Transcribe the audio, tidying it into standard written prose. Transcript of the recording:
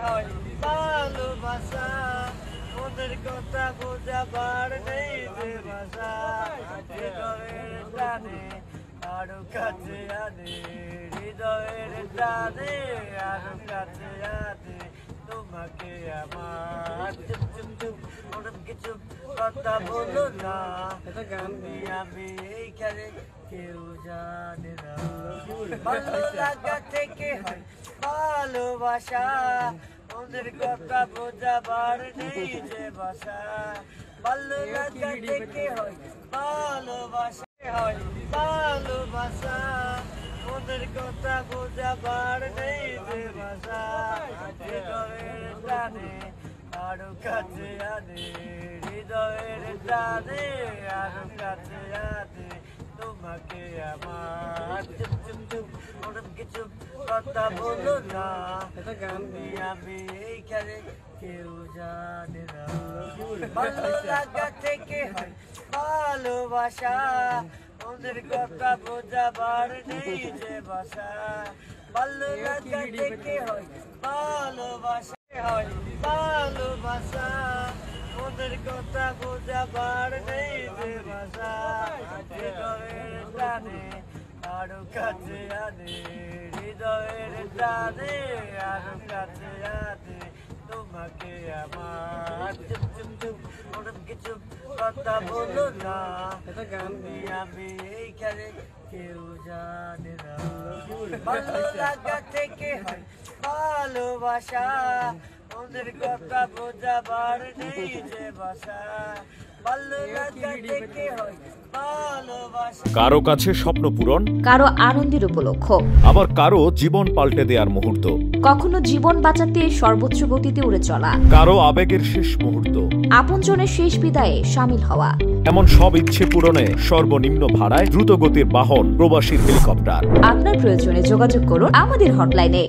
হয় ভালোবাসা, ওদের কথা বোঝাবার নেই যে ভাষা, হৃদয়ের টানে আরো কাছে আনে, হৃদয়ের টানে আরো কাছে আনে তোমাকে আমার। চুপ চুপ চুপ অনেক কিছু কথা বলো না, আমি এইখানে কেউ জানে না। ভালো লাগা থেকে হয় ভালোবাসা, ওদের কথা বোঝাবার নেই যে ভাষা, ভালো লাগা থেকে হয় ভালোবাসা, হয় ভালোবাসা, ওদের কথা বোঝাবার নেই যে ভাষা, হৃদয়ের টানে আরো কাছে আনে, হৃদয়ের টানে আরো কাছে আনে তোমাকে আমার। চুপ চুপ চুপ অনেক কিছু কথা বলো না, আমি এইখানে কেউ জানে না। ভালো লাগা থেকে হয় ভালোবাসা, ওদের কথা বোঝাবার নেই যে ভাষা, ভালো লাগা থেকে হয় ভালোবাসা, হয় ভালোবাসা, ওদের কথা বোঝাবার নেই যে ভাষা, হৃদয়ের টানে আরো কাছে আনে, হৃদয়ের টানে আরো কাছে আনে তোমাকে আমার। চুপ চুপ চুপ অনেক কিছু কথা বলো না, আমি এইখানে কেউ জানে না। ভালো লাগা থেকে হয় ভালোবাসা, ওদের কথা বোঝাবার নেই যে ভাষা, ভালো লাগা থেকে হয় ভালোবাসা। কারো কাছে স্বপ্ন পূরণ, কারো আনন্দের উপলক্ষ, আবার কারো জীবন পাল্টে দেওয়ার মুহূর্ত, কখনো জীবন বাঁচাতে সর্বোচ্চ গতিতে উড়ে চলা, কারো আবেগের শেষ মুহূর্ত, আপনজনের শেষ বিদায়ে শামিল হওয়া, এমন সব ইচ্ছে পূরণে সর্বনিম্ন ভাড়ায় দ্রুত গতির বাহন প্রবাসীর হেলিকপ্টার। আপনার প্রয়োজনে যোগাযোগ করুন আমাদের হটলাইনে।